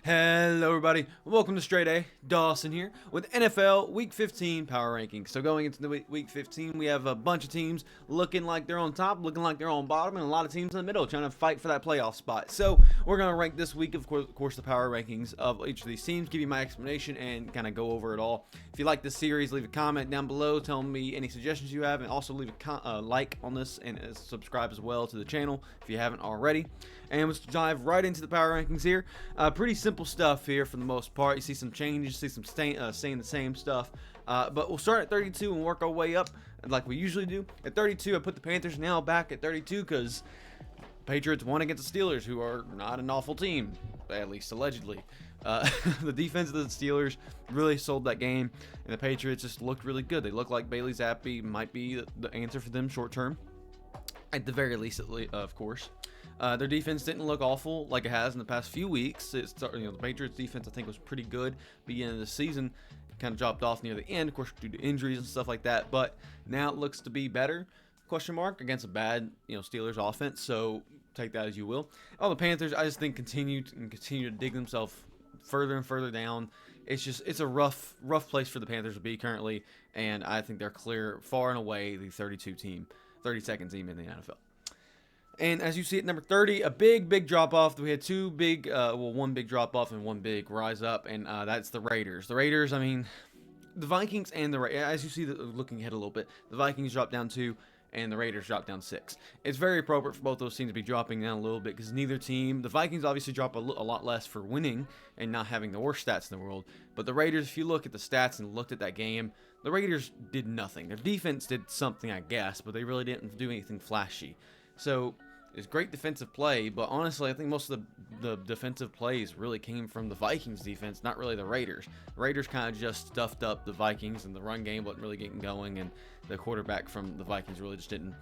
Hello everybody, welcome to StraightA. Dawson here with NFL Week 15 Power Rankings. So going into the Week 15, we have a bunch of teams looking like they're on top, looking like they're on bottom, and a lot of teams in the middle trying to fight for that playoff spot. So we're going to rank this week, of course, the power rankings of each of these teams, give you my explanation, and kind of go over it all. If you like this series, leave a comment down below, tell me any suggestions you have, and also leave a like on this and subscribe as well to the channel if you haven't already. And let's dive right into the power rankings here. Pretty simple stuff here for the most part. You see some changes, see some saying the same stuff. But we'll start at 32 and work our way up like we usually do. At 32, I put the Panthers now back at 32 because Patriots won against the Steelers, who are not an awful team, at least allegedly. The defense of the Steelers really sold that game, and the Patriots just looked really good. They look like Bailey Zappi might be the answer for them short term, at the very least, of course. Their defense didn't look awful like it has in the past few weeks. The Patriots defense I think was pretty good beginning of the season. Kind of dropped off near the end, of course, due to injuries and stuff like that. But now it looks to be better. Question mark against a bad Steelers offense. So take that as you will. Oh, the Panthers I just think continue to dig themselves further and further down. It's a rough place for the Panthers to be currently, and I think they're clear far and away the 32nd team in the NFL. And as you see at number 30, a big drop off. We had one big drop off and one big rise up, and that's the Raiders. The Raiders, I mean, the Vikings and as you see, looking ahead a little bit, the Vikings dropped down 2, and the Raiders dropped down 6. It's very appropriate for both those teams to be dropping down a little bit because neither team, the Vikings obviously drop a lot less for winning and not having the worst stats in the world, but the Raiders, if you look at the stats and looked at that game, the Raiders did nothing. Their defense did something, I guess, but they really didn't do anything flashy. So it's great defensive play, but honestly, I think most of the defensive plays really came from the Vikings defense, not really the Raiders. The Raiders kind of just stuffed up the Vikings, and the run game wasn't really getting going, and the quarterback from the Vikings really just didn't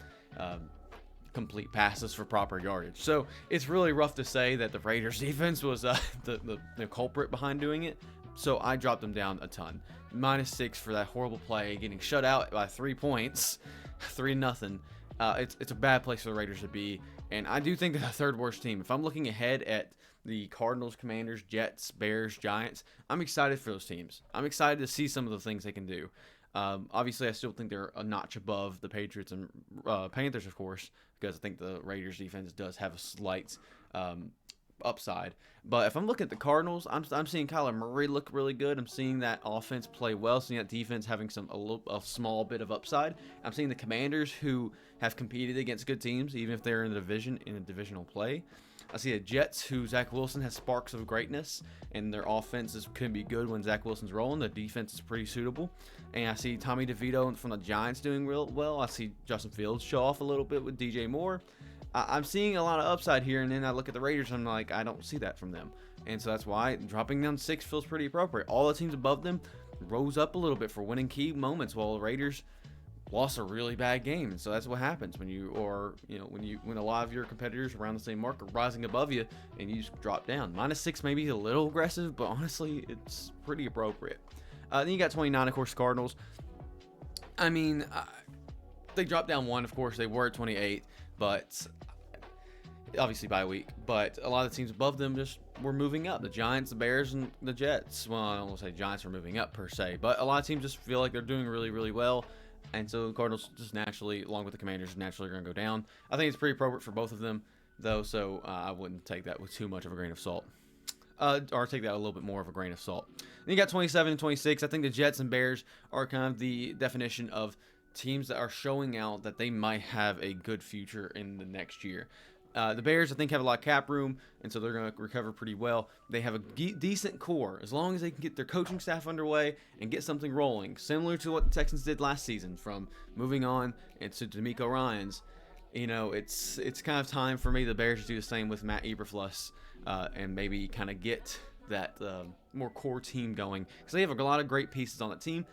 complete passes for proper yardage. So it's really rough to say that the Raiders defense was the culprit behind doing it. So I dropped them down a ton. -6 for that horrible play, getting shut out by 3 points, 3-0. It's a bad place for the Raiders to be, and I do think they're the third worst team. If I'm looking ahead at the Cardinals, Commanders, Jets, Bears, Giants, I'm excited for those teams. I'm excited to see some of the things they can do. Obviously, I still think they're a notch above the Patriots and Panthers, of course, because I think the Raiders defense does have a slight upside. But if I'm looking at the Cardinals, I'm seeing Kyler Murray look really good. I'm seeing that offense play well, seeing that defense having a small bit of upside. I'm seeing the Commanders, who have competed against good teams, even if they're in the divisional play. I see the Jets, who Zach Wilson has sparks of greatness, and their offenses can be good when Zach Wilson's rolling. The defense is pretty suitable. And I see Tommy DeVito from the Giants doing real well. I see Justin Fields show off a little bit with DJ Moore. I'm seeing a lot of upside here, and then I look at the Raiders, and I'm like, I don't see that from them. And so that's why dropping down 6 feels pretty appropriate. All the teams above them rose up a little bit for winning key moments, while the Raiders lost a really bad game. And so that's what happens when when a lot of your competitors around the same mark are rising above you and you just drop down. -6 may be a little aggressive, but honestly, it's pretty appropriate. Then you got 29, of course, Cardinals. I mean, they dropped down 1, of course. They were at 28, but obviously by week. But a lot of the teams above them just were moving up. The Giants, the Bears, and the Jets. Well, I don't want to say Giants were moving up per se, but a lot of teams just feel like they're doing really, really well. And so the Cardinals just naturally, along with the Commanders, naturally are going to go down. I think it's pretty appropriate for both of them, though, so I wouldn't take that with too much of a grain of salt. Or take that a little bit more of a grain of salt. Then you got 27 and 26. I think the Jets and Bears are kind of the definition of teams that are showing out that they might have a good future in the next year. The Bears, I think, have a lot of cap room, and so they're going to recover pretty well. They have a decent core, as long as they can get their coaching staff underway and get something rolling, similar to what the Texans did last season, from moving on to D'Amico Ryans. It's kind of time for me, the Bears, to do the same with Matt Eberflus, and maybe kind of get that more core team going, because they have a lot of great pieces on that team.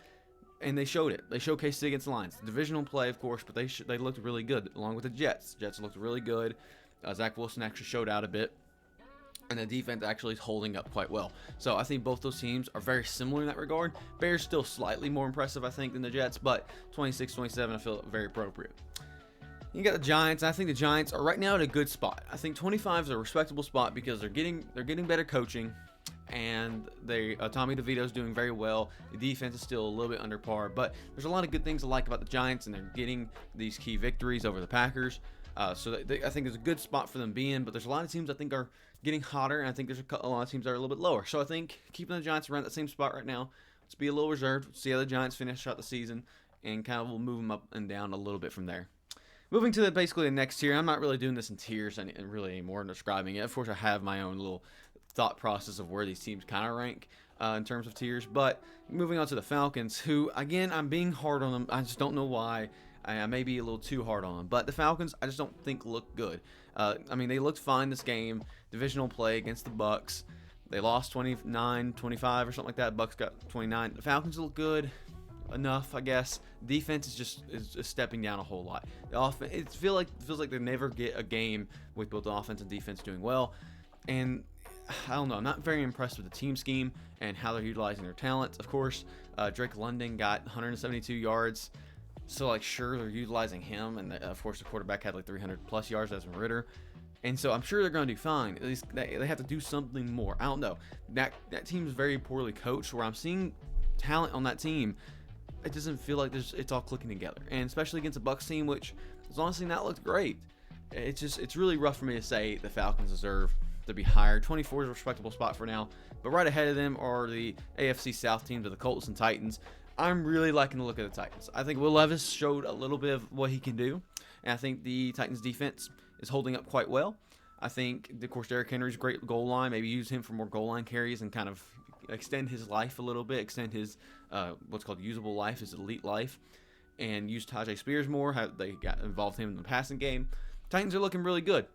And they showed it. They showcased it against the Lions. Divisional play, of course, but they looked really good, along with the Jets. Jets looked really good. Zach Wilson actually showed out a bit. And the defense actually is holding up quite well. So I think both those teams are very similar in that regard. Bears still slightly more impressive, I think, than the Jets. But 26-27, I feel very appropriate. You got the Giants. I think the Giants are right now at a good spot. I think 25 is a respectable spot because they're getting better coaching. and Tommy DeVito's doing very well. The defense is still a little bit under par, but there's a lot of good things to like about the Giants, and they're getting these key victories over the Packers. So I think there's a good spot for them being, but there's a lot of teams I think are getting hotter, and I think there's a lot of teams that are a little bit lower. So I think keeping the Giants around that same spot right now, let's be a little reserved, see how the Giants finish out the season, and kind of we'll move them up and down a little bit from there. Moving to basically the next tier, I'm not really doing this in tiers really anymore and describing it. Of course, I have my own little thought process of where these teams kind of rank in terms of tiers. But moving on to the Falcons, who, again, I'm being hard on them. I just don't know why. I may be a little too hard on them. But the Falcons, I just don't think look good. I mean, they looked fine this game. Divisional play against the Bucks. They lost 29-25 or something like that. Bucks got 29. The Falcons look good enough, I guess. Defense is just stepping down a whole lot. The offense, it feels like they never get a game with both the offense and defense doing well. And I don't know, I'm not very impressed with the team scheme and how they're utilizing their talents. Of course, Drake London got 172 yards. So, like, sure, they're utilizing him. And, of course, the quarterback had, like, 300-plus yards, Desmond Ridder. And so I'm sure they're going to do fine. At least they have to do something more. I don't know. That team is very poorly coached, where I'm seeing talent on that team. It doesn't feel like it's all clicking together. And especially against a Bucks team, which has honestly not looked great. It's really rough for me to say the Falcons deserve to be higher. 24 is a respectable spot for now. But right ahead of them are the AFC South teams of the Colts and Titans. I'm really liking the look of the Titans. I think Will Levis showed a little bit of what he can do. And I think the Titans defense is holding up quite well. I think, of course, Derrick Henry's a great goal line. Maybe use him for more goal line carries and kind of extend his life a little bit, extend his what's called usable life, his elite life, and use Tajay Spears more. They got involved him in the passing game. Titans are looking really good.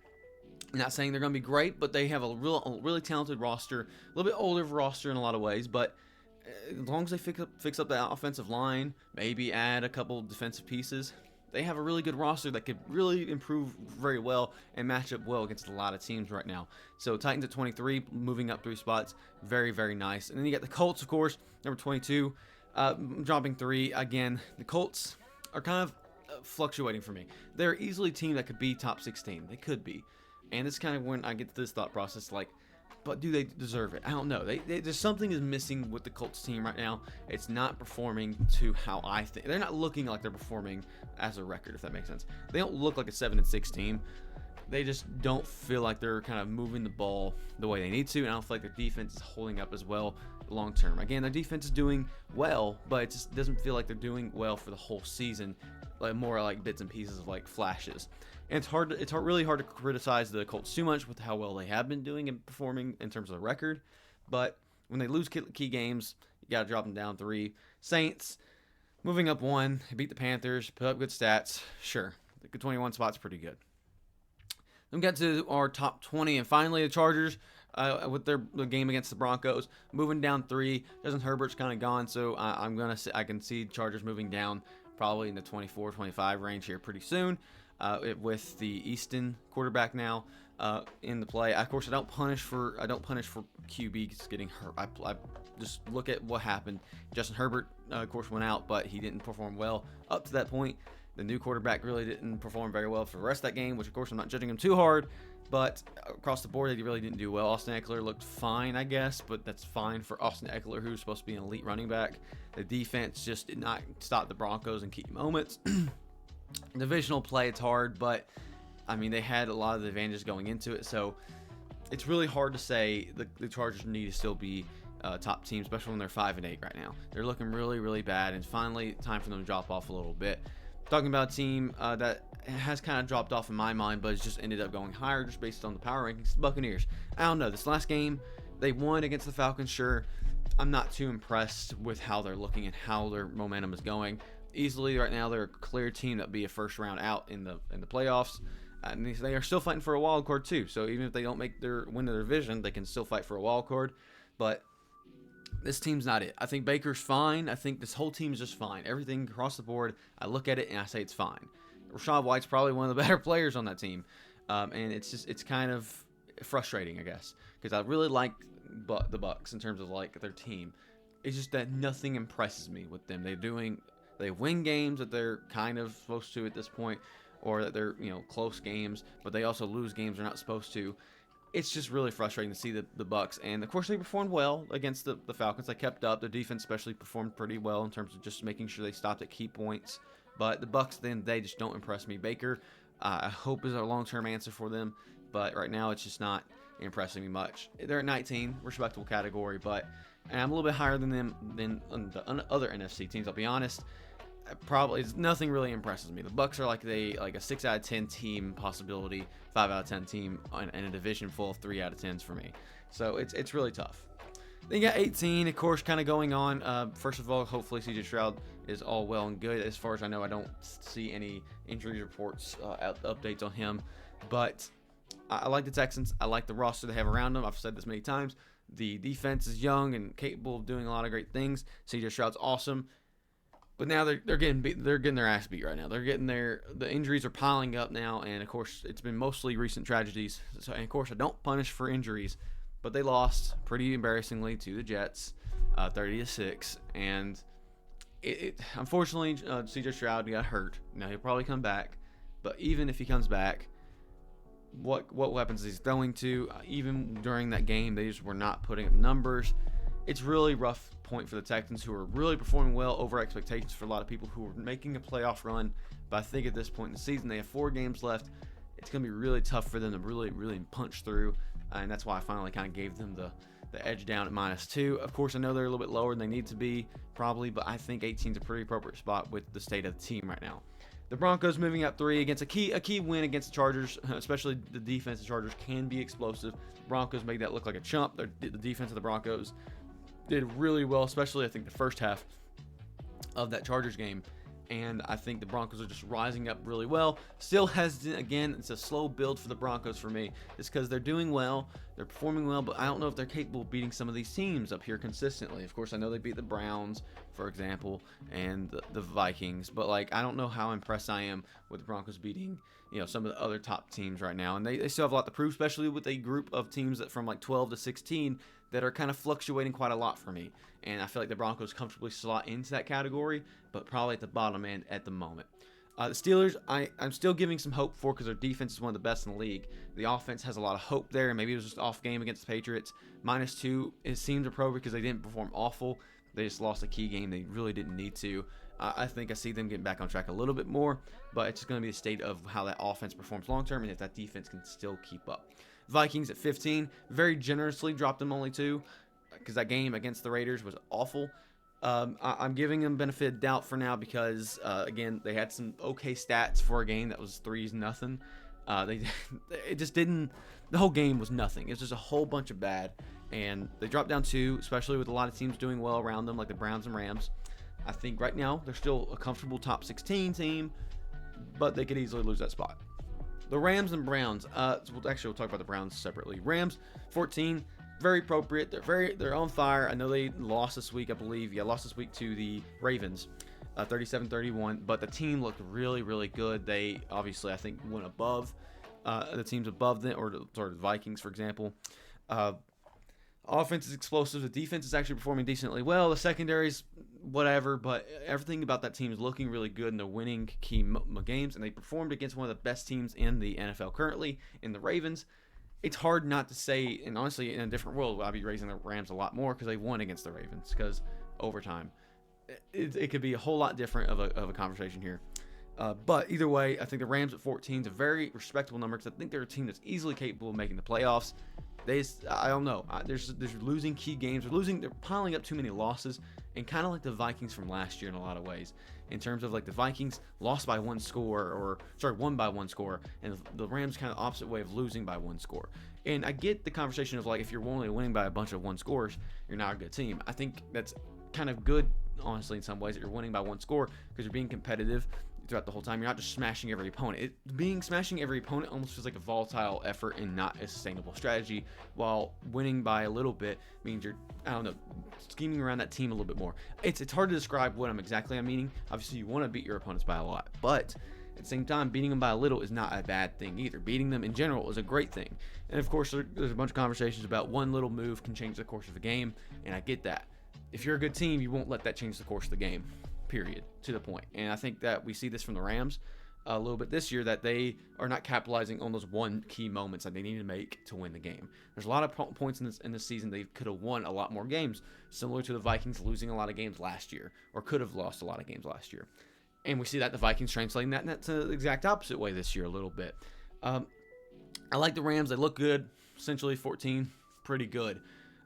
I'm not saying they're going to be great, but they have a really talented roster, a little bit older roster in a lot of ways, but as long as they fix up the offensive line, maybe add a couple defensive pieces, they have a really good roster that could really improve very well and match up well against a lot of teams right now. So Titans at 23, moving up 3 spots, very, very nice. And then you got the Colts, of course, number 22, dropping 3. Again, the Colts are kind of fluctuating for me. They're easily a team that could be top 16. They could be. And it's kind of when I get to this thought process, like, but do they deserve it? I don't know. There's something is missing with the Colts team right now. It's not performing to how I think. They're not looking like they're performing as a record, if that makes sense. They don't look like a 7-6 team. They just don't feel like they're kind of moving the ball the way they need to, and I don't feel like their defense is holding up as well long term. Again, their defense is doing well, but it just doesn't feel like they're doing well for the whole season. Like more like bits and pieces of like flashes. And it's really hard to criticize the Colts too much with how well they have been doing and performing in terms of the record. But when they lose key games, you got to drop them down 3. Saints, moving up 1, beat the Panthers, put up good stats. Sure, the 21 spot's pretty good. Then we got to our top 20, and finally the Chargers with the game against the Broncos, moving down 3. Justin Herbert's kind of gone, so I can see Chargers moving down probably in the 24-25 range here pretty soon. With the Easton quarterback now in the play. Of course, I don't punish for QBs getting hurt. I just look at what happened. Justin Herbert, of course, went out, but he didn't perform well up to that point. The new quarterback really didn't perform very well for the rest of that game, which, of course, I'm not judging him too hard. But across the board, they really didn't do well. Austin Eckler looked fine, I guess, but that's fine for Austin Eckler, who's supposed to be an elite running back. The defense just did not stop the Broncos in key moments. Divisional play, it's hard, but I mean, they had a lot of the advantages going into it, so it's really hard to say the Chargers need to still be top team, especially when they're 5-8 right now. They're looking really, really bad, and finally time for them to drop off a little bit. Talking about a team that has kind of dropped off in my mind, but it's just ended up going higher just based on the power rankings. The Buccaneers. I don't know. This last game, they won against the Falcons, sure. I'm not too impressed with how they're looking and how their momentum is going. Easily right now, they're a clear team that would be a first round out in the playoffs. And they are still fighting for a wild card too. So even if they don't win their division, they can still fight for a wild card. But this team's not it. I think Baker's fine. I think this whole team's just fine. Everything across the board, I look at it and I say it's fine. Rashad White's probably one of the better players on that team. And it's kind of frustrating, I guess, because I really like the Bucks in terms of like their team. It's just that nothing impresses me with them. They win games that they're kind of supposed to at this point, or that they're close games, but they also lose games they're not supposed to. it's just really frustrating to see the Bucks. And of course, they performed well against the Falcons. They kept up. Their defense especially performed pretty well in terms of just making sure they stopped at key points. But the Bucks, then, they just don't impress me. Baker, I hope, is a long-term answer for them. But right now, it's just not impressing me much. They're at 19, respectable category. But and I'm a little bit higher than them than the other NFC teams. I'll be honest. Probably nothing really impresses me. The Bucks are like a 6 out of 10 team possibility, 5 out of 10 team in a division full of 3 out of 10s for me. So it's really tough. Then you got 18, of course, kind of going on. First of all, hopefully CJ Stroud is all well and good. As far as I know, I don't see any injury reports, updates on him. But I like the Texans. I like the roster they have around them. I've said this many times. The defense is young and capable of doing a lot of great things. CJ Stroud's awesome. But now they're getting their ass beat right now. The injuries are piling up now, and of course it's been mostly recent tragedies. So, and of course I don't punish for injuries, but they lost pretty embarrassingly to the Jets, 30-6, and it unfortunately CJ Stroud got hurt. Now he'll probably come back, but even if he comes back, what weapons he's throwing to? Even during that game, they just were not putting up numbers. It's really rough point for the Texans, who are really performing well over expectations for a lot of people who are making a playoff run. But I think at this point in the season, they have 4 games left. It's going to be really tough for them to really punch through. And that's why I finally kind of gave them the edge down at -2. Of course, I know they're a little bit lower than they need to be, probably. But I think 18 is a pretty appropriate spot with the state of the team right now. The Broncos moving up 3 against a key win against the Chargers, especially the defense. The Chargers can be explosive. The Broncos made that look like a chump. The defense of the Broncos did really well, especially I think the first half of that Chargers game. And I think the Broncos are just rising up really well. Still hesitant. Again, it's a slow build for the Broncos for me. It's because they're doing well, they're performing well, but I don't know if they're capable of beating some of these teams up here consistently. Of course, I know they beat the Browns, for example, and the Vikings, but I don't know how impressed I am with the Broncos beating some of the other top teams right now. And they still have a lot to prove, especially with a group of teams that from 12 to 16 that are kind of fluctuating quite a lot for me. And I feel like the Broncos comfortably slot into that category, but probably at the bottom end at the moment. The Steelers, I'm still giving some hope for, because their defense is one of the best in the league. The offense has a lot of hope there, and maybe it was just an off game against the Patriots. -2, it seems appropriate because they didn't perform awful. They just lost a key game they really didn't need to. I think I see them getting back on track a little bit more, but it's just going to be the state of how that offense performs long term and if that defense can still keep up. Vikings at 15, very generously dropped them only 2, because that game against the Raiders was awful. I'm giving them benefit of doubt for now because, again, they had some okay stats for a game that was 3-0. It just didn't. The whole game was nothing. It was just a whole bunch of bad, and they dropped down 2, especially with a lot of teams doing well around them, like the Browns and Rams. I think right now they're still a comfortable top 16 team, but they could easily lose that spot. The Rams and Browns. We'll talk about the Browns separately. Rams 14, very appropriate. They're on fire. I know they lost this week, I believe. Yeah, lost this week to the Ravens, 37-31. But the team looked really, really good. They obviously, I think, went above the teams above them, or the Vikings, for example. Offense is explosive. The defense is actually performing decently well. The secondary's whatever, but everything about that team is looking really good, and they're winning key games, and they performed against one of the best teams in the NFL currently, in the Ravens. It's hard not to say, and honestly, in a different world, I'd be raising the Rams a lot more because they won against the Ravens, because overtime. It could be a whole lot different of a conversation here. But either way, I think the Rams at 14 is a very respectable number, because I think they're a team that's easily capable of making the playoffs. I don't know. There's losing key games. They're piling up too many losses, and kind of like the Vikings from last year in a lot of ways. In terms of the Vikings lost by 1 score, won by 1 score, and the Rams kind of opposite way of losing by 1 score. And I get the conversation of if you're only winning by a bunch of 1 scores, you're not a good team. I think that's kind of good, honestly, in some ways, that you're winning by 1 score, because you're being competitive throughout the whole time. You're not just smashing every opponent. Smashing every opponent almost feels like a volatile effort and not a sustainable strategy, while winning by a little bit means you're, scheming around that team a little bit more. It's hard to describe what I'm meaning. Obviously, you want to beat your opponents by a lot, but at the same time, beating them by a little is not a bad thing either. Beating them in general is a great thing. And of course, there's a bunch of conversations about one little move can change the course of a game, and I get that. If you're a good team, you won't let that change the course of the game. Period. To the point. And I think that we see this from the Rams. a little bit this year that they are not capitalizing on those one key moments that they need to make to win the game. There's a lot of points in this season they could have won a lot more games, similar to the Vikings losing a lot of games last year, or could have lost a lot of games last year. And we see that the Vikings translating that to the exact opposite way this year a little bit. I like the Rams. They look good. Essentially 14, pretty good.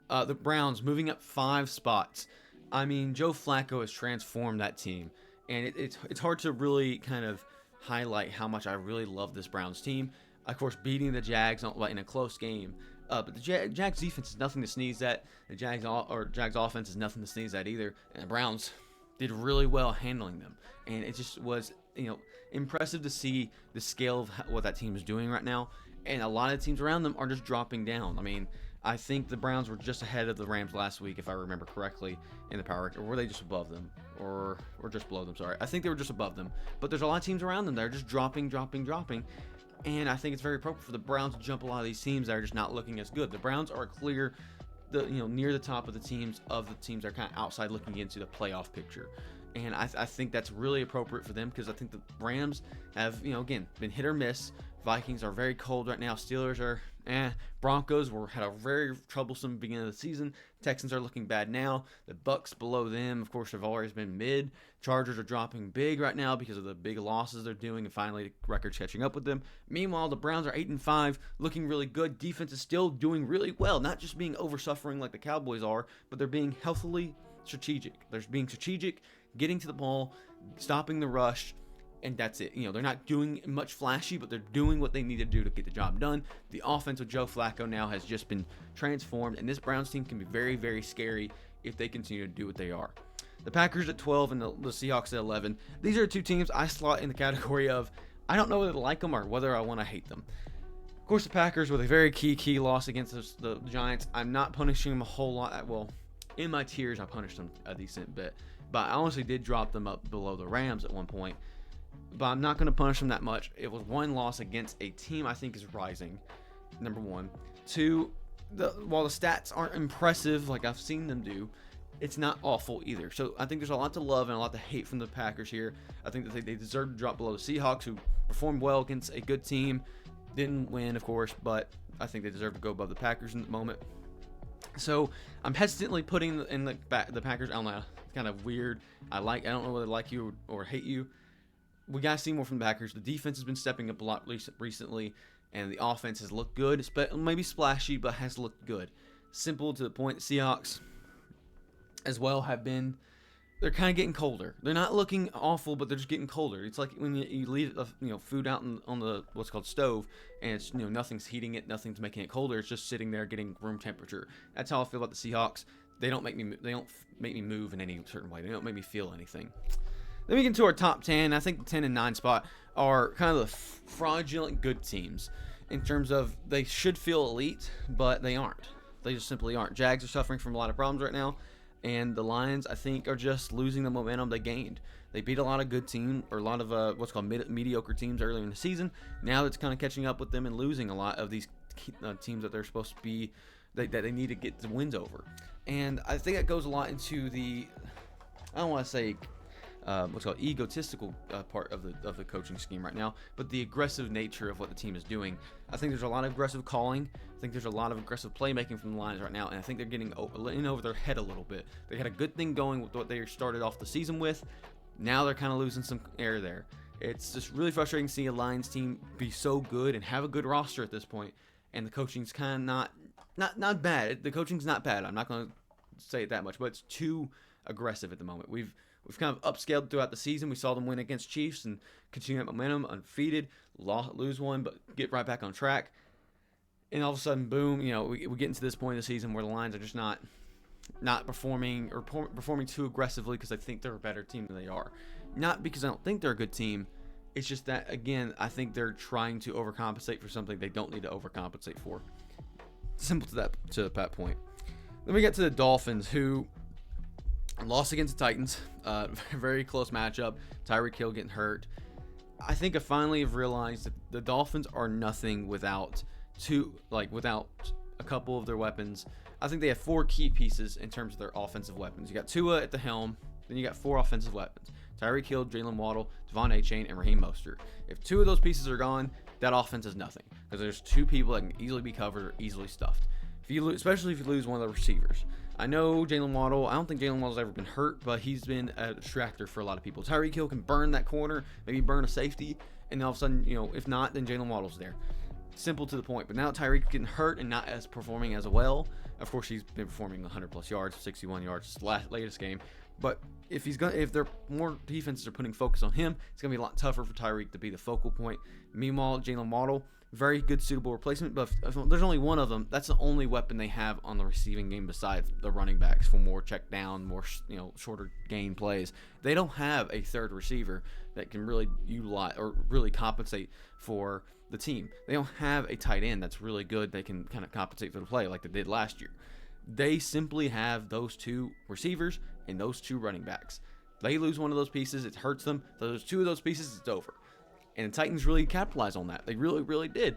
The Browns moving up 5 spots. I mean, Joe Flacco has transformed that team. And it's hard to really kind of highlight how much I really love this Browns team. Of course, beating the Jags in a close game. But the Jags defense is nothing to sneeze at. The Jags offense is nothing to sneeze at either. And the Browns did really well handling them. And it just was, impressive to see the scale of what that team is doing right now. And a lot of teams around them are just dropping down. I mean, I think the Browns were just ahead of the Rams last week, if I remember correctly, in the power ranking. Or were they just above them? Or just below them, sorry. I think they were just above them. But there's a lot of teams around them that are just dropping. And I think it's very appropriate for the Browns to jump a lot of these teams that are just not looking as good. The Browns are clear, near the top of the teams that are kind of outside looking into the playoff picture. And I think that's really appropriate for them because I think the Rams have, again, been hit or miss. Vikings are very cold right now. Steelers are Broncos had a very troublesome beginning of the season. Texans are looking bad now. The Bucks below them, of course, have always been mid. Chargers are dropping big right now because of the big losses they're doing, and finally the record's catching up with them. Meanwhile, the Browns are 8-5, looking really good. Defense is still doing really well, not just being over-suffering like the Cowboys are, but they're being healthily strategic. They're being strategic, getting to the ball, stopping the rush, and that's it. They're not doing much flashy, but they're doing what they need to do to get the job done. The offense with Joe Flacco now has just been transformed, and this Browns team can be very, very scary if they continue to do what they are. The Packers at 12 and the Seahawks at 11. These are two teams I slot in the category of I don't know whether to like them or whether I want to hate them. Of course, the Packers with a very key loss against the Giants. I'm not punishing them a whole lot. Well, in my tiers, I punished them a decent bit. But I honestly did drop them up below the Rams at one point. But I'm not going to punish them that much. It was one loss against a team I think is rising, number one. Two, while the stats aren't impressive like I've seen them do, it's not awful either. So I think there's a lot to love and a lot to hate from the Packers here. I think that they deserve to drop below the Seahawks, who performed well against a good team. Didn't win, of course, but I think they deserve to go above the Packers in the moment. So I'm hesitantly putting in the Packers. I don't know, it's kind of weird. I don't know whether I like you or hate you. We got to see more from the Packers. The defense has been stepping up a lot recently, and the offense has looked good. Maybe splashy, but has looked good. Simple to the point. Seahawks as well they're kind of getting colder. They're not looking awful, but they're just getting colder. It's like when you leave food out on the what's called stove, and it's nothing's heating it, nothing's making it colder. It's just sitting there getting room temperature. That's how I feel about the Seahawks. They don't make me move in any certain way. They don't make me feel anything. Then we get into our top 10. I think the 10 and 9 spot are kind of the fraudulent good teams in terms of they should feel elite, but they aren't. They just simply aren't. Jags are suffering from a lot of problems right now, and the Lions, I think, are just losing the momentum they gained. They beat a lot of good teams, or a lot of what's called mediocre teams earlier in the season. Now it's kind of catching up with them and losing a lot of these teams that they're supposed to be, that they need to get the wins over. And I think that goes a lot into I don't want to say what's called egotistical part of the coaching scheme right now, but the aggressive nature of what the team is doing. I think there's a lot of aggressive calling. I think there's a lot of aggressive playmaking from the Lions right now, and I think they're getting in over their head a little bit. They had a good thing going with what they started off the season with. Now they're kind of losing some air there. It's just really frustrating to see a Lions team be so good and have a good roster at this point, and the coaching's kind of not bad. The coaching's not bad. I'm not going to say it that much, but it's too aggressive at the moment. We've kind of upscaled throughout the season. We saw them win against Chiefs and continue that momentum, undefeated, lose one, but get right back on track. And all of a sudden, boom, we get into this point of the season where the Lions are just not performing or performing too aggressively because I think they're a better team than they are. Not because I don't think they're a good team. It's just that, again, I think they're trying to overcompensate for something they don't need to overcompensate for. Simple to that point. Then we get to the Dolphins, who lost against the Titans. Very close matchup. Tyreek Hill getting hurt. I think I finally have realized that the Dolphins are nothing without a couple of their weapons. I think they have 4 key pieces in terms of their offensive weapons. You got Tua at the helm, then you got 4 offensive weapons. Tyreek Hill, Jalen Waddle, Devon Achane, and Raheem Mostert. If 2 of those pieces are gone, that offense is nothing because there's 2 people that can easily be covered or easily stuffed. Especially if you lose one of the receivers. I know Jalen Waddle. I don't think Jalen Waddle's ever been hurt, but he's been a distractor for a lot of people. Tyreek Hill can burn that corner, maybe burn a safety, and all of a sudden, if not, then Jalen Waddle's there. Simple to the point. But now Tyreek getting hurt and not as performing as well. Of course, he's been performing 100+ yards, 61 yards latest game. But if there more defenses are putting focus on him, it's gonna be a lot tougher for Tyreek to be the focal point. Meanwhile, Jalen Waddle, very good suitable replacement, but if there's only one of them, that's the only weapon they have on the receiving game besides the running backs for more check down, more shorter gain plays. They don't have a third receiver that can really utilize or really compensate for the team. They don't have a tight end that's really good. They can kind of compensate for the play like they did last year. They simply have those 2 receivers and those 2 running backs. They lose one of those pieces, it hurts them. Those 2 of those pieces, it's over. And the Titans really capitalized on that. They really, really did.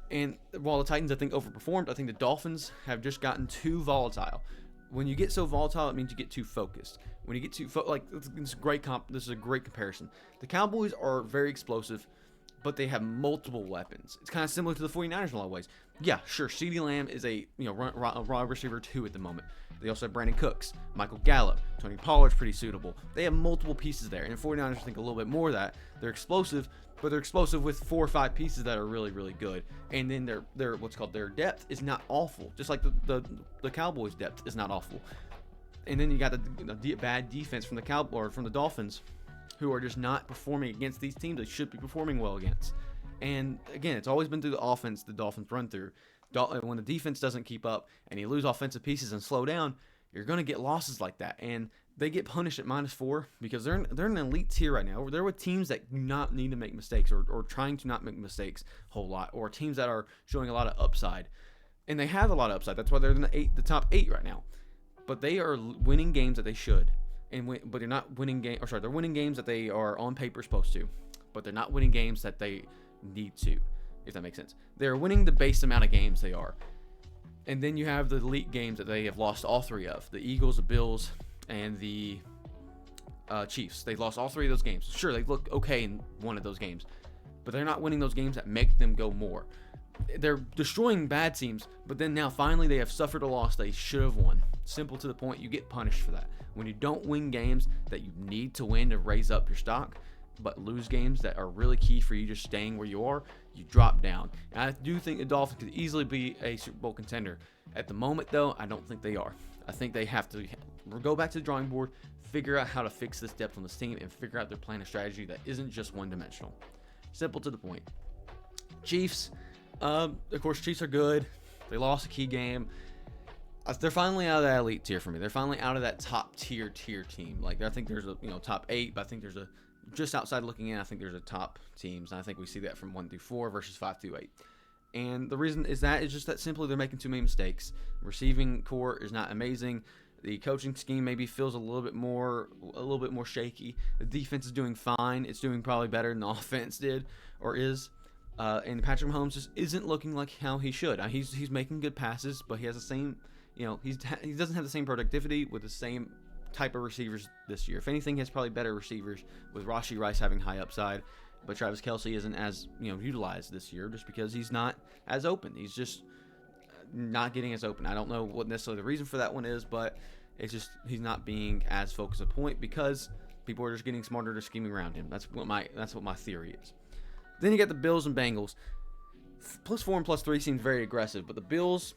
And while the Titans, I think, overperformed, I think the Dolphins have just gotten too volatile. When you get so volatile, it means you get too focused. When you get too this is a great comparison. The Cowboys are very explosive, but they have multiple weapons. It's kind of similar to the 49ers in a lot of ways. Yeah, sure, CeeDee Lamb is a raw receiver 2 at the moment. They also have Brandon Cooks, Michael Gallup, Tony Pollard's pretty suitable. They have multiple pieces there, and the 49ers think a little bit more of that. They're explosive, but they're explosive with 4 or 5 pieces that are really, really good. And then their what's called their depth is not awful, just like the Cowboys' depth is not awful. And then you got the bad defense from the Dolphins, who are just not performing against these teams they should be performing well against. And again, it's always been through the offense the Dolphins run through. When the defense doesn't keep up and you lose offensive pieces and slow down, you're going to get losses like that. And they get punished at -4 because they're in an elite tier right now. They're with teams that do not need to make mistakes or trying to not make mistakes a whole lot, or teams that are showing a lot of upside. And they have a lot of upside. That's why they're in the top 8 right now. But they are winning games that they should. But they're not winning games. They're winning games that they are on paper supposed to, but they're not winning games that they need to, if that makes sense. They're winning the base amount of games they are. And then you have the elite games that they have lost all 3 of. The Eagles, the Bills, and the Chiefs. They've lost all 3 of those games. Sure, they look okay in one of those games, but they're not winning those games that make them go more. They're destroying bad teams, but then now finally they have suffered a loss they should have won. Simple to the point, you get punished for that. When you don't win games that you need to win to raise up your stock, but lose games that are really key for you just staying where you are, you drop down. And I do think the Dolphins could easily be a Super Bowl contender. At the moment, though, I don't think they are. I think they have to go back to the drawing board, figure out how to fix this depth on this team, and figure out their plan and strategy that isn't just one-dimensional. Simple to the point. Chiefs, of course, Chiefs are good. They lost a key game. They're finally out of that elite tier for me. They're finally out of that top tier team. Like, I think there's a top 8, but I think there's a just outside looking in. I think there's a top teams, and I think we see that from 1 through 4 versus 5 through 8. And the reason is just that simply they're making too many mistakes. Receiving core is not amazing. The coaching scheme maybe feels a little bit more shaky. The defense is doing fine. It's doing probably better than the offense did or is. And Patrick Mahomes just isn't looking like how he should. He's making good passes, but he has the same, he doesn't have the same productivity with the same type of receivers this year. If anything, he has probably better receivers with Rashee Rice having high upside, but Travis Kelce isn't as utilized this year just because he's not as open. He's just not getting as open. I don't know what necessarily the reason for that one is, but it's just he's not being as focused a point because people are just getting smarter to scheming around him. That's what my theory is. Then you got the Bills and Bengals. +4 and +3 seems very aggressive, but the Bills,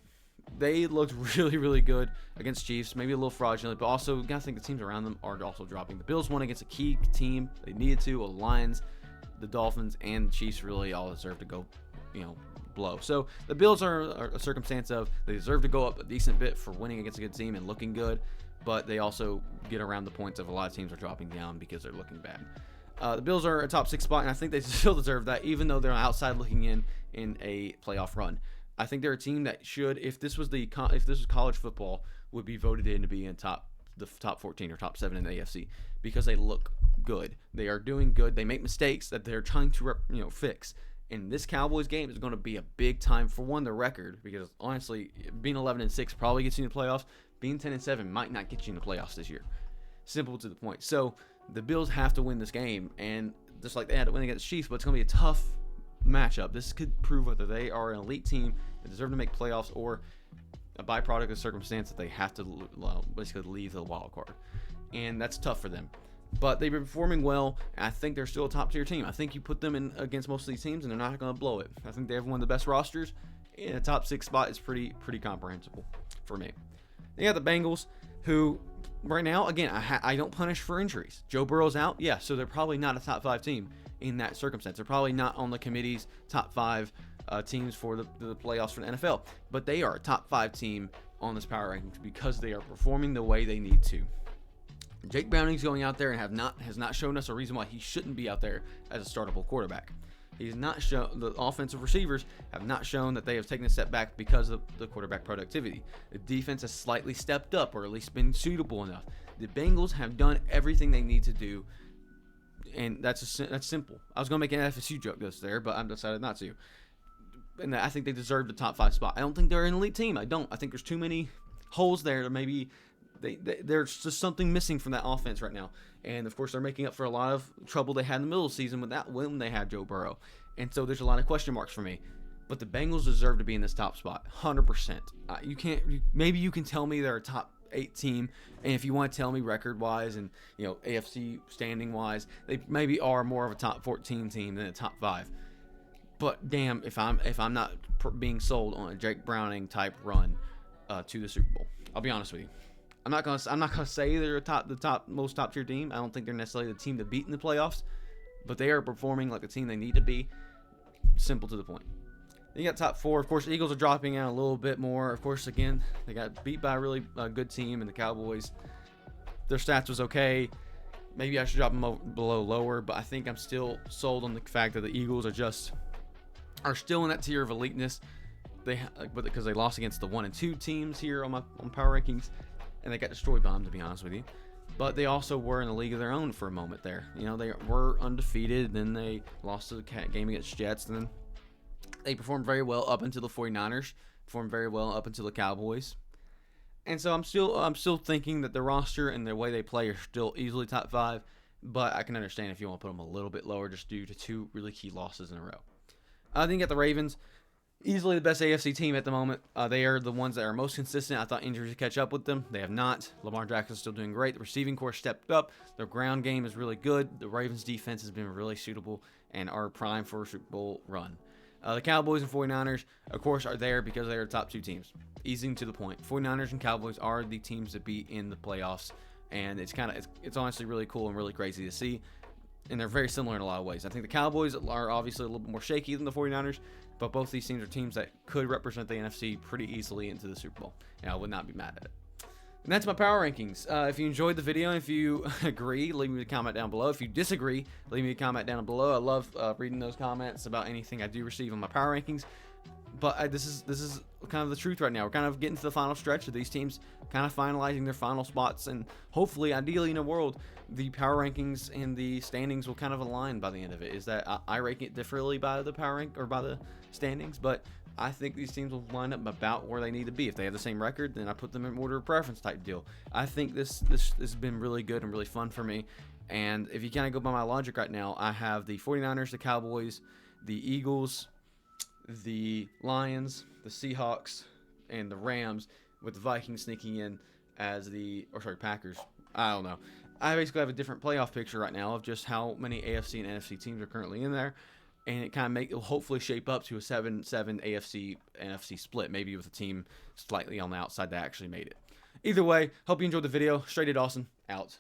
they looked really, really good against Chiefs. Maybe a little fraudulent, but also you gotta think the teams around them are also dropping. The Bills won against a key team they needed to. The Lions, the Dolphins, and the Chiefs really all deserve to go, blow. So the Bills are a circumstance of they deserve to go up a decent bit for winning against a good team and looking good, but they also get around the points of a lot of teams are dropping down because they're looking bad. The Bills are a top 6 spot, and I think they still deserve that, even though they're outside looking in a playoff run. I think they're a team that should, if this was college football, would be voted in to be in the top 14 or top 7 in the AFC because they look good. They are doing good. They make mistakes that they're trying to fix. And this Cowboys game is going to be a big time for the record, because honestly, being 11-6 probably gets you in the playoffs. Being 10-7 might not get you in the playoffs this year. Simple to the point. So The Bills have to win this game, and just like they had to win against the Chiefs, but it's going to be a tough matchup. This could prove whether they are an elite team that deserve to make playoffs or a byproduct of circumstance that they have to basically leave the wild card. And that's tough for them. But they've been performing well, and I think they're still a top-tier team. I think you put them in against most of these teams, and they're not going to blow it. I think they have one of the best rosters, and a top 6 spot is pretty comprehensible for me. Then you got the Bengals, who right now, again, I don't punish for injuries. Joe Burrow's out, yeah, so they're probably not a top 5 team in that circumstance. They're probably not on the committee's top 5 teams for the playoffs for the NFL, but they are a top 5 team on this power rankings because they are performing the way they need to. Jake Browning's going out there and has not shown us a reason why he shouldn't be out there as a startable quarterback. He's not shown, the offensive receivers have not shown that they have taken a step back because of the quarterback productivity. The defense has slightly stepped up, or at least been suitable enough. The Bengals have done everything they need to do, and that's simple. I was going to make an FSU joke there, but I've decided not to. And I think they deserve the top 5 spot. I don't think they're an elite team. I think there's too many holes there to maybe. There's just something missing from that offense right now. And, of course, they're making up for a lot of trouble they had in the middle of the season when they had Joe Burrow. And so there's a lot of question marks for me. But the Bengals deserve to be in this top spot, 100%. Maybe you can tell me they're a top 8 team, and if you want to tell me record-wise and AFC standing-wise, they maybe are more of a top 14 team than a top 5. But damn, if I'm not being sold on a Jake Browning type run to the Super Bowl, I'll be honest with you. I'm not gonna say they're the most top tier team. I don't think they're necessarily the team to beat in the playoffs, but they are performing like the team they need to be. Simple to the point. Then you got top 4. Of course, Eagles are dropping out a little bit more. Of course, again, they got beat by a really good team, and the Cowboys. Their stats was okay. Maybe I should drop them below lower, but I think I'm still sold on the fact that the Eagles are still in that tier of eliteness. Because they lost against the 1 and 2 teams here on power rankings. And they got destroyed by them, to be honest with you. But they also were in a league of their own for a moment there. They were undefeated. Then they lost to the game against Jets. And then they performed very well up until the 49ers. Performed very well up until the Cowboys. And so I'm still thinking that the roster and the way they play are still easily top 5. But I can understand if you want to put them a little bit lower just due to 2 really key losses in a row. I think at the Ravens. Easily the best AFC team at the moment. They are the ones that are most consistent. I thought injuries would catch up with them. They have not. Lamar Jackson's still doing great. The receiving corps stepped up. Their ground game is really good. The Ravens' defense has been really suitable and are prime for a Super Bowl run. The Cowboys and 49ers, of course, are there because they are the top 2 teams. Easy to the point. 49ers and Cowboys are the teams that beat in the playoffs, and it's honestly really cool and really crazy to see. And they're very similar in a lot of ways. I think the Cowboys are obviously a little bit more shaky than the 49ers, but both these teams are teams that could represent the NFC pretty easily into the Super Bowl, and I would not be mad at it. And that's my power rankings. If you enjoyed the video, if you agree, leave me a comment down below. If you disagree, leave me a comment down below. I love reading those comments about anything I do receive on my power rankings. But this is kind of the truth right now. We're kind of getting to the final stretch of these teams kind of finalizing their final spots, and hopefully, ideally in a world, the power rankings and the standings will kind of align by the end of it. Is that I rank it differently by the power rank or by the standings, but I think these teams will line up about where they need to be. If they have the same record, then I put them in order of preference type deal. I think this has been really good and really fun for me. And if you kind of go by my logic right now, I have the 49ers, the Cowboys, the Eagles, the Lions, the Seahawks, and the Rams, with the Vikings sneaking in as Packers. I don't know. I basically have a different playoff picture right now of just how many AFC and NFC teams are currently in there, and it will hopefully shape up to a 7-7 AFC NFC split, maybe with a team slightly on the outside that actually made it. Either way, hope you enjoyed the video. StraightA Dawson out.